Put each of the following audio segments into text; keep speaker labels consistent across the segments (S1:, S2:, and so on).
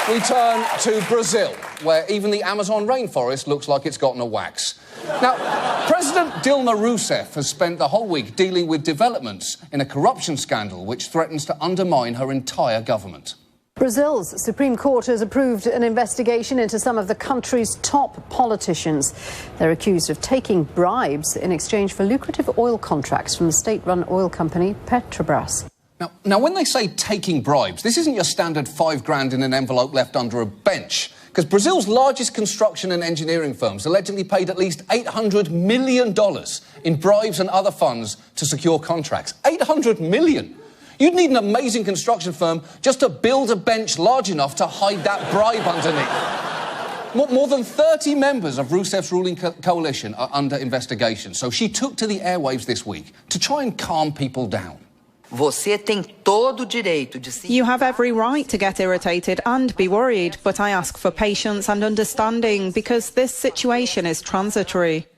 S1: We turn to Brazil, where even the Amazon rainforest looks like it's gotten a wax. Now, President Dilma Rousseff has spent the whole week dealing with developments in a corruption scandal which threatens to undermine her entire government.
S2: Brazil's Supreme Court has approved an investigation into some of the country's top politicians. They're accused of taking bribes in exchange for lucrative oil contracts from the state-run oil company Petrobras.
S1: Now, when they say taking bribes, this isn't your standard $5 in an envelope left under a bench. Because Brazil's largest construction and engineering firms allegedly paid at least $800 million in bribes and other funds to secure contracts. $800 million! You'd need an amazing construction firm just to build a bench large enough to hide that bribe underneath. More than 30 members of Rousseff's ruling coalition are under investigation, so she took to the airwaves this week to try and calm people down.
S3: You have every right to get irritated and be worried, but I ask for patience and understanding because this situation is transitory.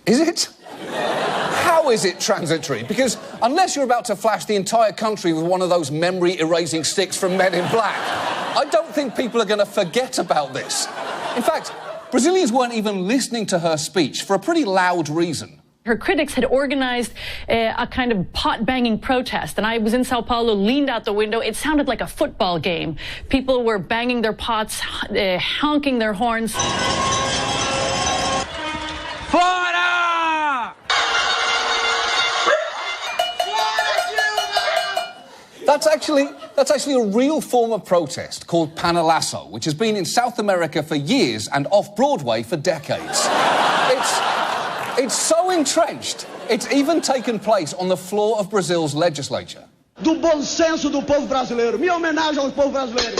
S1: Is it? How is it transitory? Because unless you're about to flash the entire country with one of those memory-erasing sticks from Men in Black, I don't think people are going to forget about this. In fact, Brazilians weren't even listening to her speech for a pretty loud reason.
S4: Her critics had organized a kind of pot-banging protest, and I was in Sao Paulo, leaned out the window. It sounded like a football game. People were banging their pots, honking their horns.
S5: Fora!
S1: That's actually a real form of protest called panelazo, which has been in South America for years and off-Broadway for decades. It's so entrenched, it's even taken place on the floor of Brazil's legislature.
S6: Do bom senso do povo brasileiro. Minha homenagem ao povo brasileiro.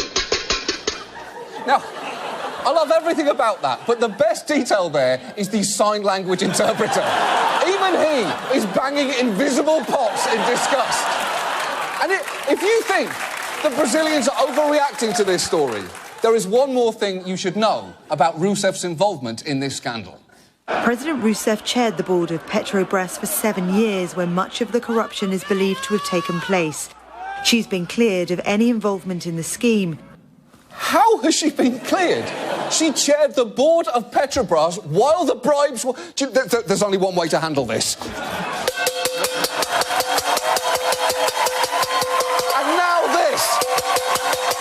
S1: Now, I love everything about that, but the best detail there is the sign language interpreter. Even he is banging invisible pots in disgust. And if you think that Brazilians are overreacting to this story, there is one more thing you should know about Rousseff's involvement in this scandal.
S7: President Rousseff chaired the board of Petrobras for 7 years when much of the corruption is believed to have taken place. She's been cleared of any involvement in the scheme.
S1: How has she been cleared? She chaired the board of Petrobras while the bribes were... There's only one way to handle this.